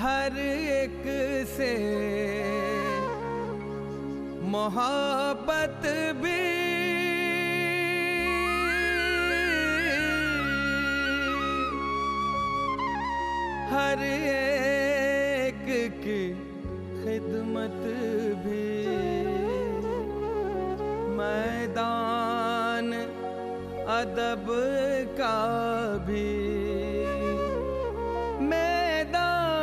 हर एक से मोहब्बत भी हर एक की खिदमत भी मैदान अदब का भी मैदान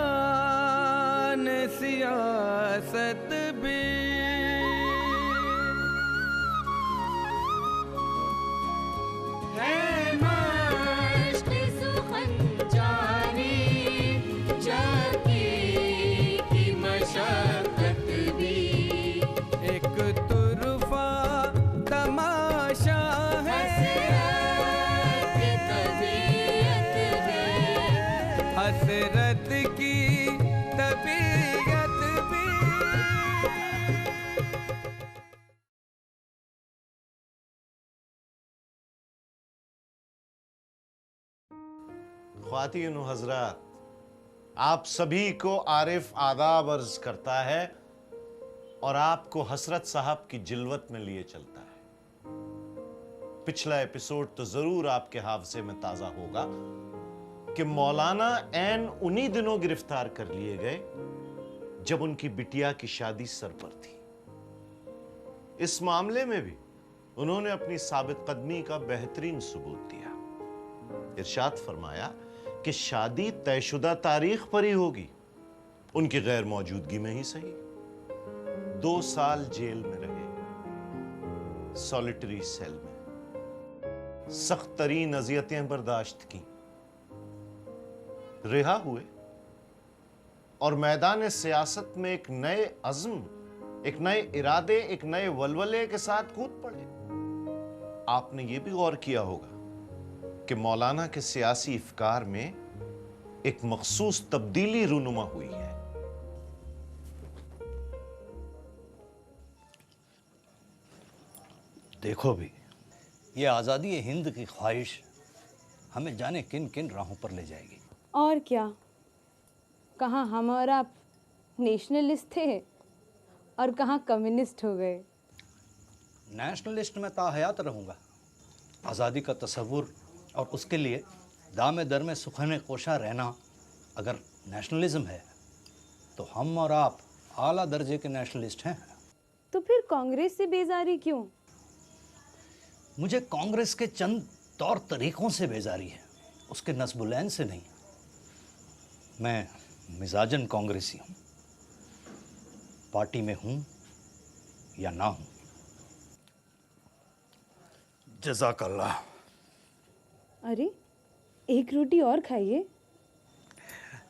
सियासत भी हसरत की तबीयत भी। ख्वातीन व हज़रात, आप सभी को आरिफ आदाब अर्ज करता है और आपको हसरत साहब की जिल्वत में लिए चलता है। पिछला एपिसोड तो जरूर आपके हाफजे में ताजा होगा कि मौलाना ऐन उन्हीं दिनों गिरफ्तार कर लिए गए जब उनकी बिटिया की शादी सर पर थी। इस मामले में भी उन्होंने अपनी साबित कदमी का बेहतरीन सबूत दिया। इरशाद फरमाया कि शादी तयशुदा तारीख पर ही होगी, उनकी गैर मौजूदगी में ही सही। 2 साल जेल में रहे, सॉलिटरी सेल में सख्त तरीन अजियतें बर्दाश्त की, रिहा हुए और मैदान सियासत में एक नए अज़्म, एक नए इरादे, एक नए वलवले के साथ कूद पड़े। आपने यह भी गौर किया होगा कि मौलाना के सियासी इफ्कार में एक मखसूस तब्दीली रूनुमा हुई है। देखो भी, ये आज़ादी हिंद की ख्वाहिश हमें जाने किन किन राहों पर ले जाएगी। और क्या, कहाँ हम और आप नेशनलिस्ट थे और कहाँ कम्युनिस्ट हो गए। नेशनलिस्ट में ताहयात रहूँगा। आज़ादी का तसव्वुर और उसके लिए दामे दर में सुखने कोशा रहना अगर नेशनलिज्म है तो हम और आप आला दर्जे के नेशनलिस्ट हैं। तो फिर कांग्रेस से बेजारी क्यों? मुझे कांग्रेस के चंद तौर तरीकों से बेजारी है, उसके नस्बुलैन से नहीं। मैं मिजाजन कांग्रेसी हूँ, पार्टी में हूँ या ना हूँ। जज़ाकल्लाह। अरे, एक रोटी और खाइए।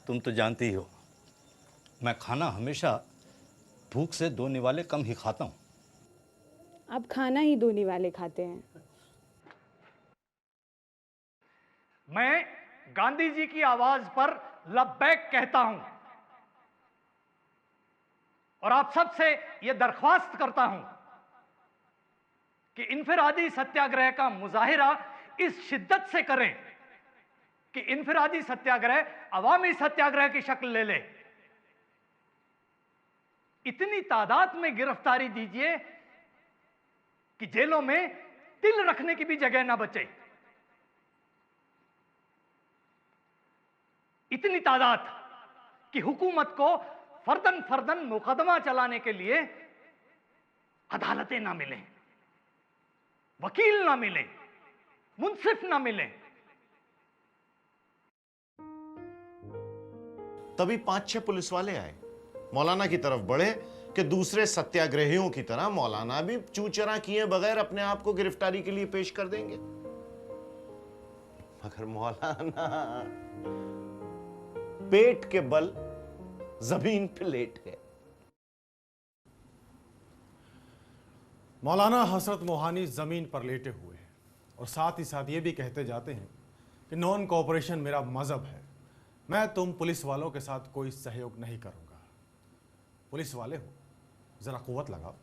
तुम तो जानती हो मैं खाना हमेशा भूख से 2 निवाले कम ही खाता हूँ। आप खाना ही 2 निवाले खाते हैं। मैं गांधी जी की आवाज पर लब्बैक कहता हूं और आप सबसे यह दरख्वास्त करता हूं कि इनफिरादी सत्याग्रह का मुजाहिरा इस शिद्दत से करें कि इनफिरादी सत्याग्रह अवामी सत्याग्रह की शक्ल ले ले। इतनी तादाद में गिरफ्तारी दीजिए कि जेलों में तिल रखने की भी जगह ना बचे। इतनी तादाद कि हुकूमत को फर्दन फर्दन मुकदमा चलाने के लिए अदालतें ना मिलें, वकील ना मिले, मुंसिफ ना मिले। तभी 5-6 पुलिस वाले आए, मौलाना की तरफ बढ़े कि दूसरे सत्याग्रहियों की तरह मौलाना भी चूचरा किए बगैर अपने आप को गिरफ्तारी के लिए पेश कर देंगे। मगर मौलाना पेट के बल जमीन पे लेट गए। मौलाना हसरत मोहानी जमीन पर लेटे हुए हैं और साथ ही साथ ये भी कहते जाते हैं कि नॉन कोऑपरेशन मेरा मजहब है, मैं तुम पुलिस वालों के साथ कोई सहयोग नहीं करूंगा। पुलिस वाले हो, जरा कुव्वत लगाओ।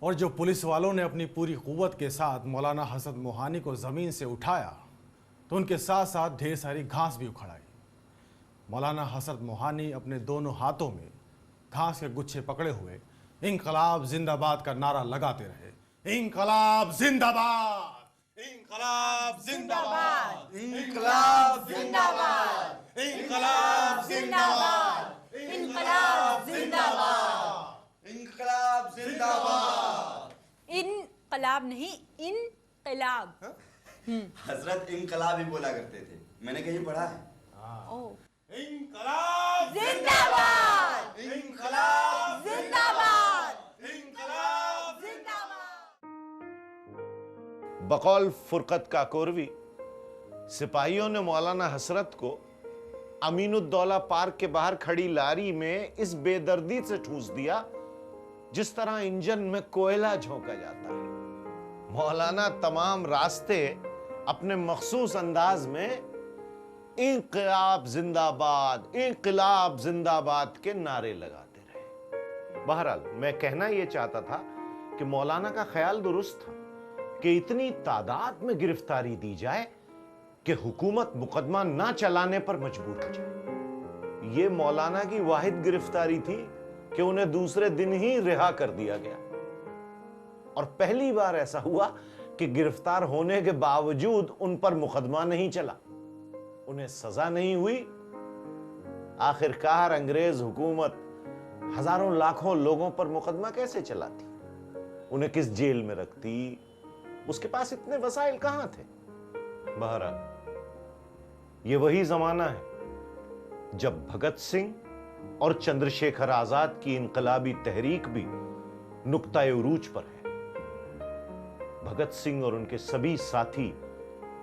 और जो पुलिस वालों ने अपनी पूरी कुव्वत के साथ मौलाना हसरत मोहानी को जमीन से उठाया तो उनके साथ साथ ढेर सारी घास भी उखड़ाई। मौलाना हसरत मोहानी अपने दोनों हाथों में घास के गुच्छे पकड़े हुए इंकलाब जिंदाबाद का नारा लगाते रहे। इंकलाब जिंदाबाद, इंकलाब जिंदाबाद, इंकलाब जिंदाबाद, इंकलाब जिंदाबाद, इंकलाब जिंदाबाद, इंकलाब जिंदाबाद। इनकलाब नहीं, इनकलाब। हजरत इनकलाब ही बोला करते थे, मैंने कहीं पढ़ा है। इंकलाब जिंदाबाद, इंकलाब जिंदाबाद, इंकलाब जिंदाबाद। बकौल फुरकत काकोरवी, सिपाहियों ने मौलाना हसरत को अमीनुद्दौला पार्क के बाहर खड़ी लारी में इस बेदर्दी से ठूस दिया जिस तरह इंजन में कोयला झोंका जाता है। मौलाना तमाम रास्ते अपने मखसूस अंदाज में इंकलाब जिंदाबाद, इंकलाब जिंदाबाद के नारे लगाते रहे। बहरहाल मैं कहना यह चाहता था कि मौलाना का ख्याल दुरुस्त था कि इतनी तादाद में गिरफ्तारी दी जाए कि हुकूमत मुकदमा ना चलाने पर मजबूर हो जाए। यह मौलाना की वाहिद गिरफ्तारी थी कि उन्हें दूसरे दिन ही रिहा कर दिया गया, और पहली बार ऐसा हुआ कि गिरफ्तार होने के बावजूद उन पर मुकदमा नहीं चला, उन्हें सजा नहीं हुई। आखिरकार अंग्रेज हुकूमत हजारों लाखों लोगों पर मुकदमा कैसे चलाती, उन्हें किस जेल में रखती, उसके पास इतने वसाइल कहां थे। बहरहाल ये वही जमाना है जब भगत सिंह और चंद्रशेखर आजाद की इनकलाबी तहरीक भी नुक्ता-ए उरूज पर है। भगत सिंह और उनके सभी साथी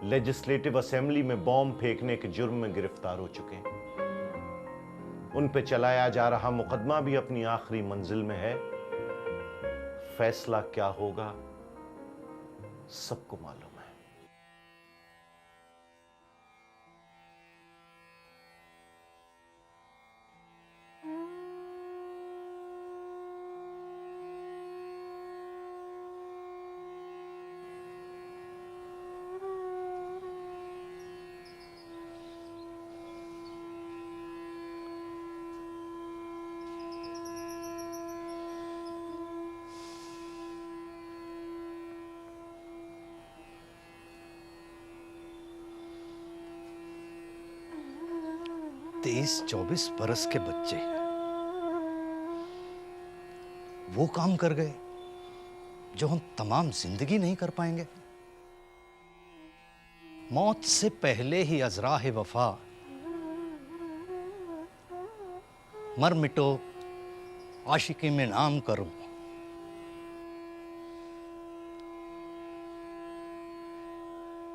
लेजिस्लेटिव असेंबली में बॉम्ब फेंकने के जुर्म में गिरफ्तार हो चुके हैं। उन पे चलाया जा रहा मुकदमा भी अपनी आखिरी मंजिल में है। फैसला क्या होगा सबको मालूम है। तेईस 24 बरस के बच्चे वो काम कर गए जो हम तमाम जिंदगी नहीं कर पाएंगे। मौत से पहले ही अजराह वफा, मर मिटो आशिकी में नाम करो।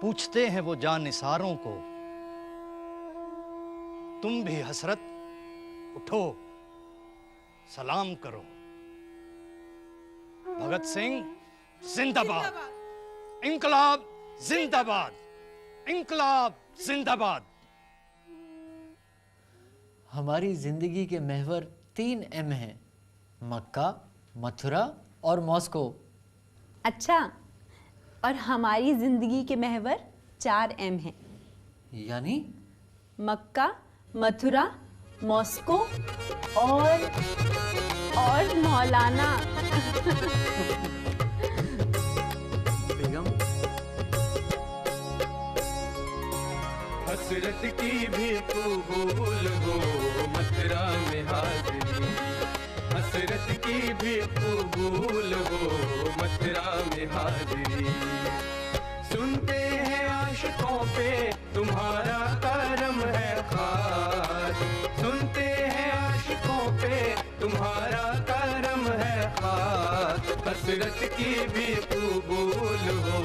पूछते हैं वो जानिसारों को, तुम भी हसरत उठो सलाम करो। भगत सिंह जिंदाबाद, इंकलाब जिंदाबाद, इंकलाब जिंदाबाद। हमारी जिंदगी के महवर 3 M हैं, मक्का, मथुरा और मॉस्को। अच्छा, और हमारी जिंदगी के महवर 4 M हैं, यानी मक्का, मथुरा, मॉस्को और मौलाना। बेगम, हसरत की भी कबूल हो मथुरा में हाजिरी, हसरत की भी कबूल हो मथुरा में हाजिरी। सुनते हैं आशिकों पे तुम्हारा करम है खास, सुनते हैं आशिकों पे तुम्हारा करम है खास। हसरत की भी कबूल हो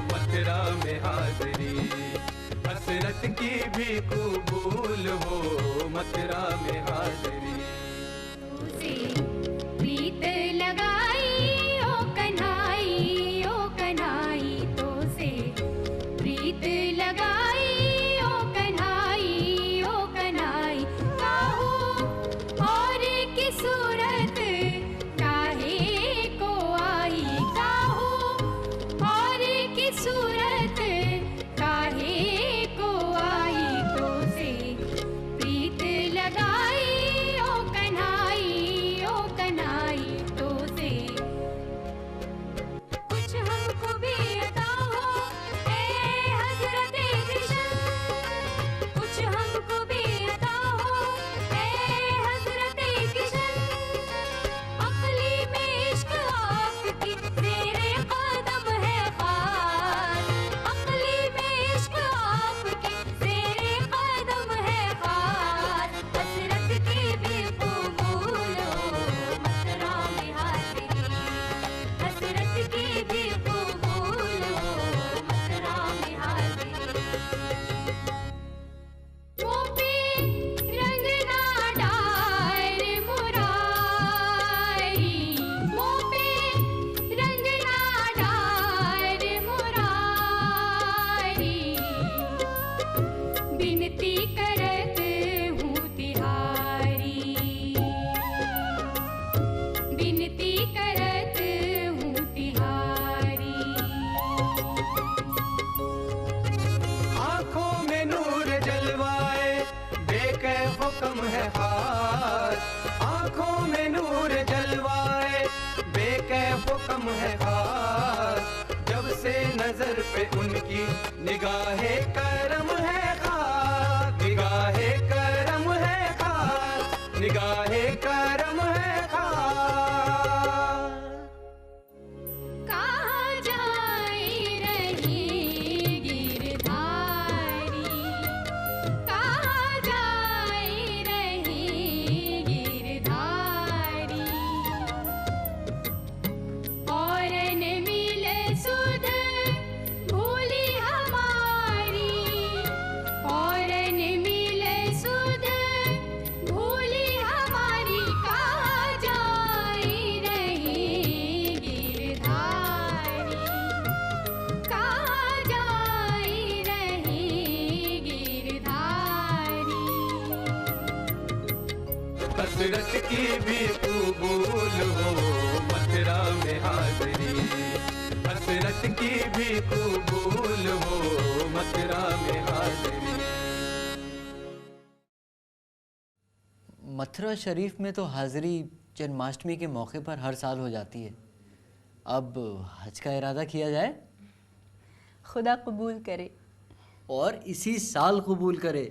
मथुरा में हाजिरी, हसरत की भी कबूल हो मथुरा में हाजिरी। प्रीत लगाई ओ कन्हाई, ओ कन्हाई तो से प्रीत लगाई ओ कन्हाई, ओ कन्हाई। काहू और की सूरत काहे को आई, काहू और की सूरत काहे को आई तो से प्रीत पे उनकी निगाहे करम है खास, निगाहे करम है खास, निगाहे करम है खास। कहाँ जाए रही गिरधारी, कहाँ जाए रही गिरधारी। और न मिले सुध भूली हमारी, और न मिले सुध भूली हमारी। कहाँ जाए रही गिरधारी, कहाँ जाए रही गिरधारी। हसरत की भी कबूल हो मथुरा में हाजरी, हसरत की भी कबूल हो मथुरा में हाजरी। मथुरा शरीफ में तो हाज़िरी जन्माष्टमी के मौके पर हर साल हो जाती है। अब हज का इरादा किया जाए खुदा कबूल करे। और इसी साल कबूल करे।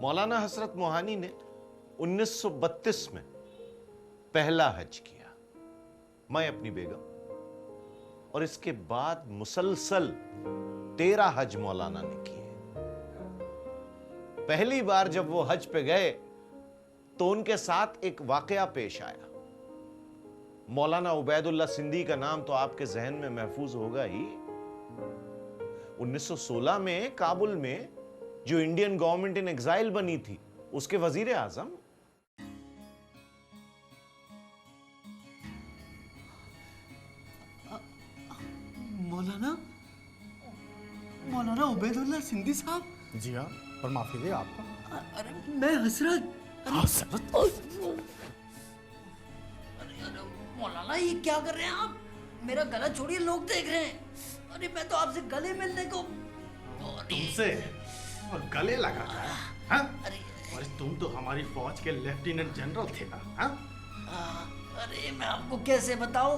मौलाना हसरत मोहानी ने 1932 में पहला हज किया, मैं अपनी बेगम, और इसके बाद मुसलसल 13 हज मौलाना ने किए। पहली बार जब वो हज पे गए तो उनके साथ एक वाकया पेश आया। मौलाना उबैदुल्ला सिंधी का नाम तो आपके जहन में महफूज होगा ही। 1916 में काबुल में जो इंडियन गवर्नमेंट इन एग्जाइल बनी थी, उसके वजीर आजम। मौलाना मौलाना उबैदुल्ला सिंधी साहब। जी हाँ, पर माफ कीजिए आपका। अरे मैं हसरत। हसरत? अरे मौलाना ये क्या कर रहे हैं आप? मेरा गला छोड़िए, लोग देख रहे हैं। अरे मैं तो आपसे गले मिलने को। तुमसे और गले लगा था, हाँ? और तुम तो हमारी फौज के लेफ्टिनेंट जनरल थे ना, हाँ? अरे मैं आपको कैसे बताऊं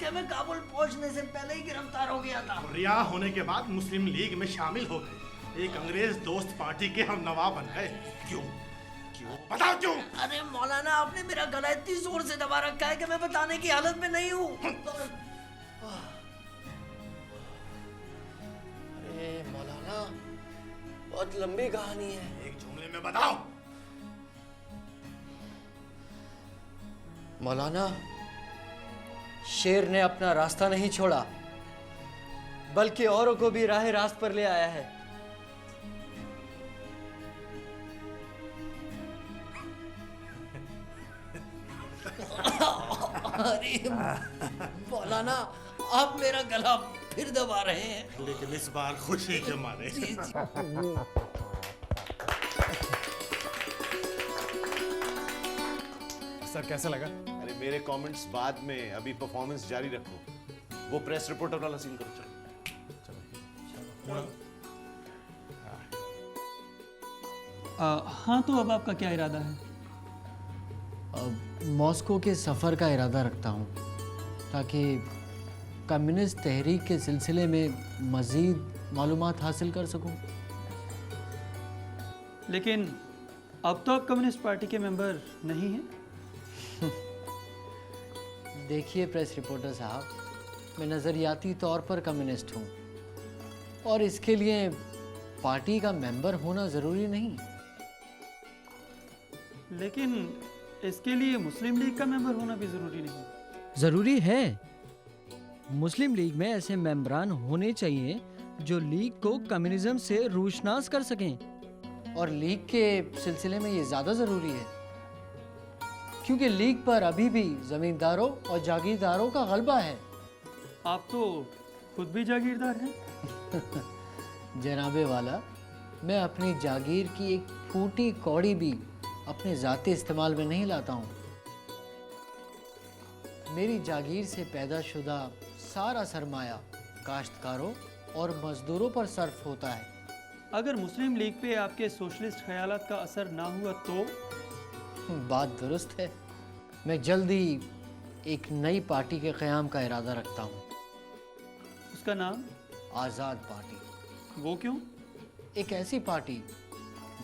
कि मैं काबुल पहुंचने से पहले ही गिरफ्तार हो गया था। रिहा होने के बाद मुस्लिम लीग में शामिल हो गए। एक अंग्रेज दोस्त पार्टी के हम नवाब बन गए। क्यों? क्यों? बताओ क्यों? अरे मौलाना आपने मेरा गला इतनी जोर से दबा रखा है कि मैं बताने की हालत में नहीं हूँ। अरे मौलाना बहुत लंबी कहानी है। एक जुमले में बताओ। मौलाना शेर ने अपना रास्ता नहीं छोड़ा, बल्कि औरों को भी राह रास्त पर ले आया है। अरे मौलाना आप मेरा गला फिर दबा रहे हैं। लेकिन इस बार खुशी के मारे। सर कैसा लगा? अरे मेरे कमेंट्स बाद में, अभी परफॉर्मेंस जारी रखो। वो प्रेस रिपोर्टर वाला सीन करो। चलो। हाँ, तो अब आपका क्या इरादा है? मॉस्को के सफ़र का इरादा रखता हूँ ताकि कम्युनिस्ट तहरीक के सिलसिले में मज़ीद मालूमात हासिल कर सकूँ। लेकिन अब तो आप कम्युनिस्ट पार्टी के मेंबर नहीं हैं। देखिए प्रेस रिपोर्टर साहब, मैं नज़रियाती तौर पर कम्युनिस्ट हूँ और इसके लिए पार्टी का मेंबर होना ज़रूरी नहीं। लेकिन इसके लिए मुस्लिम लीग का मेंबर होना भी ज़रूरी नहीं। ज़रूरी है। मुस्लिम लीग में ऐसे मेंबरान होने चाहिए जो लीग को कम्युनिज्म से रूशनास कर सकें। और लीग के सिलसिले में ये ज़्यादा ज़रूरी है क्योंकि लीग पर अभी भी ज़मींदारों और जागीरदारों का गलबा है। आप तो खुद भी जागीरदार हैं। जनाबे वाला, मैं अपनी जागीर की एक फूटी कौड़ी भी अपने ज़ाती इस्तेमाल में नहीं लाता हूँ। मेरी जागीर से पैदा शुदा सारा सरमाया काश्तकारों और मजदूरों पर सर्फ होता है। अगर मुस्लिम लीग पे आपके सोशलिस्ट ख्यालात का असर ना हुआ तो? बात दुरुस्त है। मैं जल्दी एक नई पार्टी के क़याम का इरादा रखता हूँ। उसका नाम? आज़ाद पार्टी। वो क्यों? एक ऐसी पार्टी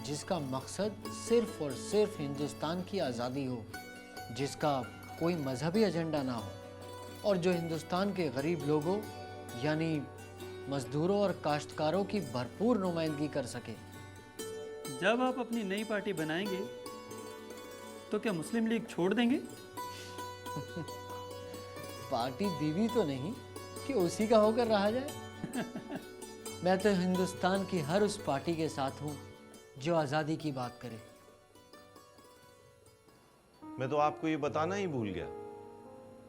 जिसका मकसद सिर्फ और सिर्फ हिंदुस्तान की आज़ादी हो, जिसका कोई मजहबी एजेंडा ना हो और जो हिंदुस्तान के गरीब लोगों यानी मजदूरों और काश्तकारों की भरपूर नुमाइंदगी कर सके। जब आप अपनी नई पार्टी बनाएंगे तो क्या मुस्लिम लीग छोड़ देंगे? पार्टी बीवी तो नहीं कि उसी का होकर रहा जाए। मैं तो हिंदुस्तान की हर उस पार्टी के साथ हूँ जो आज़ादी की बात करे। मैं तो आपको ये बताना ही भूल गया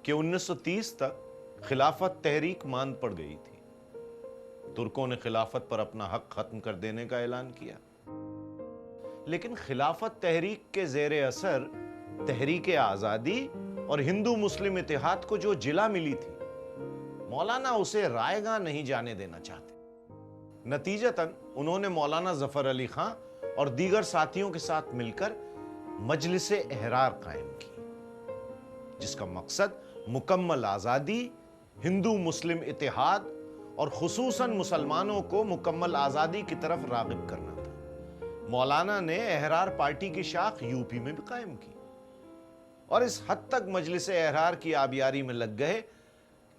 कि 1930 तक खिलाफत तहरीक मांद पड़ गई थी। तुर्कों ने खिलाफत पर अपना हक खत्म कर देने का ऐलान किया, लेकिन खिलाफत तहरीक के जेरे असर तहरीक आज़ादी और हिंदू मुस्लिम इत्तेहाद को जो जिला मिली थी, मौलाना उसे रायगां नहीं जाने देना चाहते। नतीजतन उन्होंने मौलाना जफर अली खां और दीगर साथियों के साथ मिलकर मजलिस एहरार कायम की, जिसका मकसद मुकम्मल आज़ादी, हिंदू मुस्लिम इत्तेहाद और खुसूसन मुसलमानों को मुकम्मल आज़ादी की तरफ रागिब करना था। मौलाना ने एहरार पार्टी की शाख यूपी में भी कायम की और इस हद तक मजलिस एहरार की आबियारी में लग गए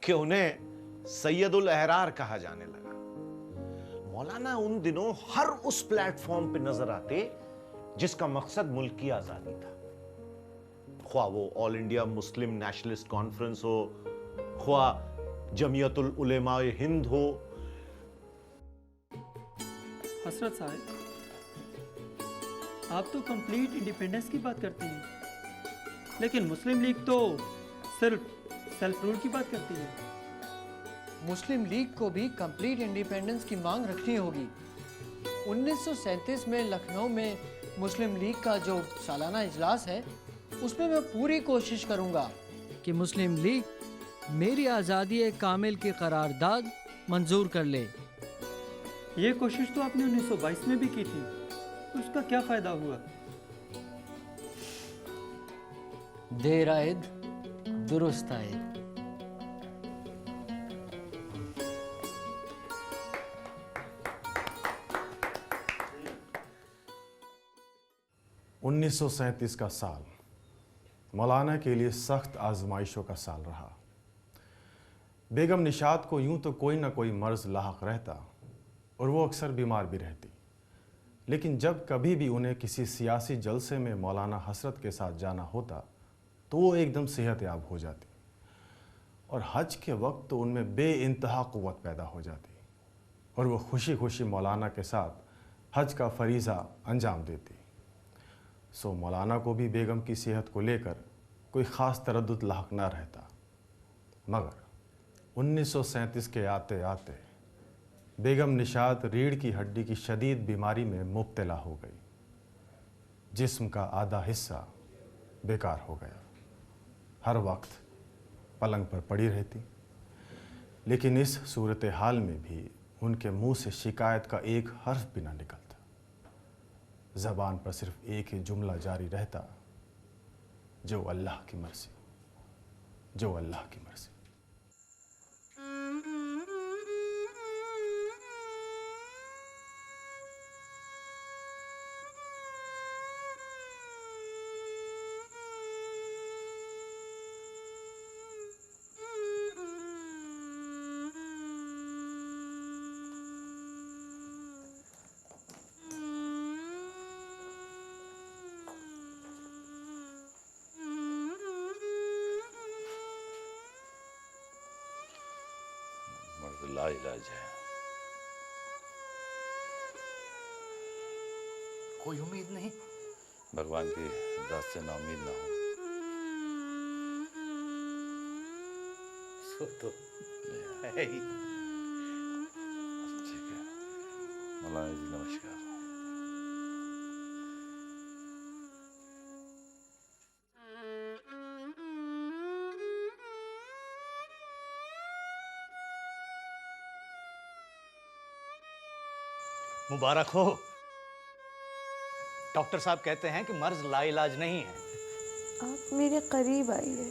कि उन्हें सैयदुल एहरार कहा जाने लगा। मौलाना उन दिनों हर उस प्लेटफॉर्म पे नजर आते जिसका मकसद मुल्क की आज़ादी था, ख्वा वो all India Muslim nationalist conference हो, ख्वा जमियतुल उलेमा हिंद हो। हसरत साहब, आप तो कंप्लीट इंडिपेंडेंस की बात करते हैं, लेकिन मुस्लिम लीग तो सिर्फ सेल्फ रूल की बात करती है। मुस्लिम लीग को भी कंप्लीट इंडिपेंडेंस की मांग रखनी होगी। 1937 में लखनऊ में मुस्लिम लीग का जो सालाना इजलास है, उसमें मैं पूरी कोशिश करूंगा कि मुस्लिम लीग मेरी आज़ादी कामिल की करारदाद मंजूर कर ले। ये कोशिश तो आपने 1922 में भी की थी, उसका क्या फायदा हुआ? देर आयद दुरुस्त आयद। उन्नीस का साल मौलाना के लिए सख्त आजमाइशों का साल रहा। बेगम निशात को यूं तो कोई ना कोई मर्ज लाहक रहता और वो अक्सर बीमार भी रहती, लेकिन जब कभी भी उन्हें किसी सियासी जलसे में मौलाना हसरत के साथ जाना होता तो वो एकदम सेहतयाब हो जाती और हज के वक्त तो उनमें बेइंतहा क़ुव्वत पैदा हो जाती और वो खुशी खुशी मौलाना के साथ हज का फरीज़ा अंजाम देती। सो मौलाना को भी बेगम की सेहत को लेकर कोई ख़ास तरद्दुद लाहक ना रहता, मगर 1937 के आते आते बेगम निशात रीढ़ की हड्डी की शदीद बीमारी में मुब्तला हो गई। जिस्म का आधा हिस्सा बेकार हो गया, हर वक्त पलंग पर पड़ी रहती, लेकिन इस सूरत हाल में भी उनके मुंह से शिकायत का एक हर्फ भी ना निकलता। ज़बान पर सिर्फ एक ही जुमला जारी रहता, जो अल्लाह की मर्ज़ी, जो अल्लाह की मर्ज़ी। लाइलाज है। कोई उम्मीद नहीं? भगवान की दात से नाउम्मीद ना हो। सो तो है ही। ठीक है, मौलाना जी नमस्कार। मुबारक हो। डॉक्टर साहब कहते हैं कि मर्ज लाइलाज नहीं है। आप मेरे करीब आइए।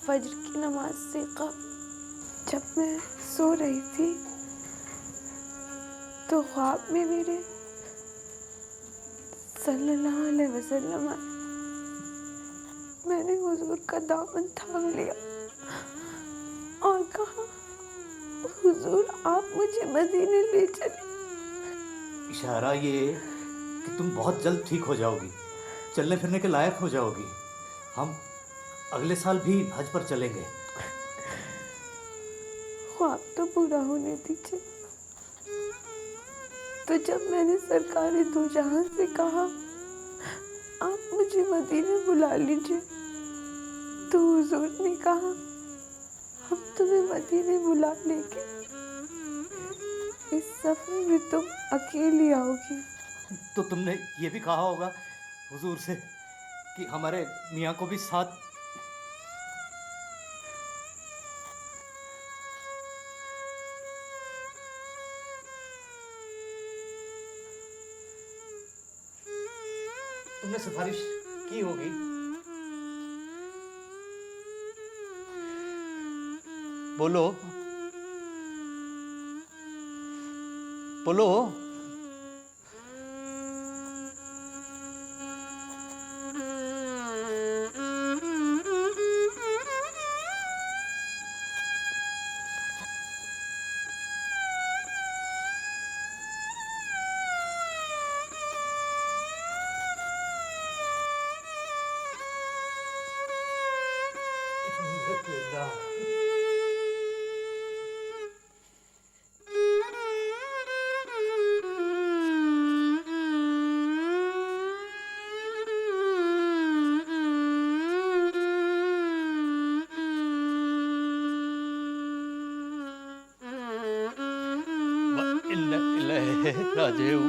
फज्र की नमाज से कब जब मैं सो रही थी तो ख्वाब में मेरे सल्लल्लाहु अलैहि वसल्लम आए। मैंने हुजूर का दामन थाम लिया और कहा, हुजूर आप मुझे मदीने ले चले। इशारा ये कि तुम बहुत जल्द ठीक हो जाओगी, चलने फिरने के लायक हो जाओगी। हम अगले साल भी हज पर चलेंगे। ख्वाब तो पूरा होने दीजिए। तो जब मैंने सरकार दो जहां से कहा आप मुझे मदीने बुला लीजिए, तो हुजूर ने कहा हम तुम्हें मदीने बुला लेंगे, इस सफर में तुम अकेली आओगी। तो तुमने ये भी कहा होगा हुजूर से कि हमारे मियाँ को भी साथ। तुमने सिफारिश की होगी। बोलो बोलो। राजेऊ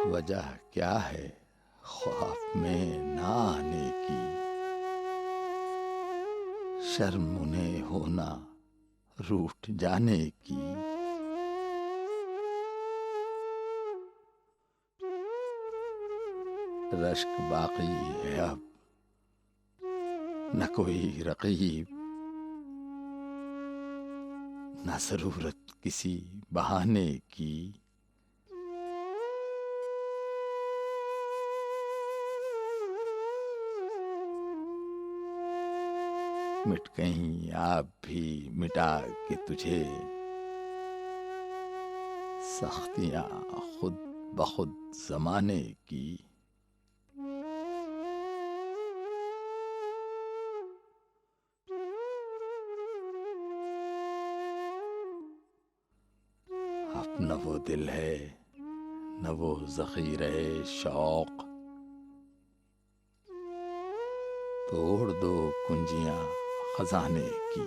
वजह क्या है ख्वाब में ना आने की, शर्म उन्हें होना रूठ जाने की। रश्क बाकी है अब न कोई रकीब, न जरूरत किसी बहाने की। मिट गई आप भी मिटा के तुझे, सख्तियां खुद बखुद जमाने की। अब न वो दिल है न वो ज़ख़ीरे शौक, तोड़ दो कुंजियां खजाने की।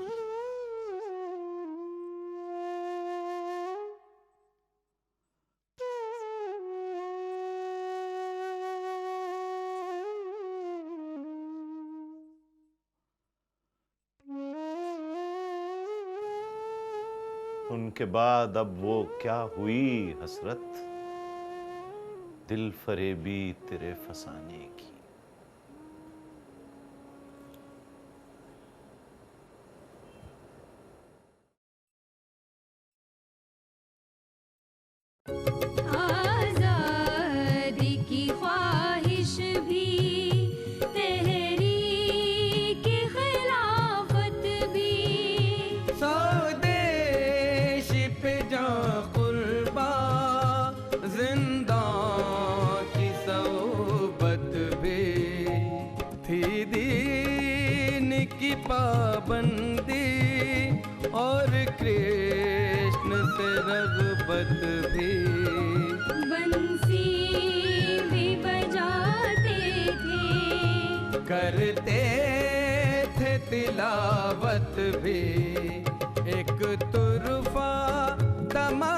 उनके बाद अब वो क्या हुई हसरत, दिल फरेबी तेरे फसाने की। आज़ादी की ख्वाहिश भी, तहरीक की खिलाफत भी, स्वदेश पे जां कुर्बा, जिंदा की सोबत भी थी, दीन की पाबंदी और कृष्ण से रग़बत भी। बंसी भी बजाते थे, करते थे तिलावत भी, एक तुरफा तमा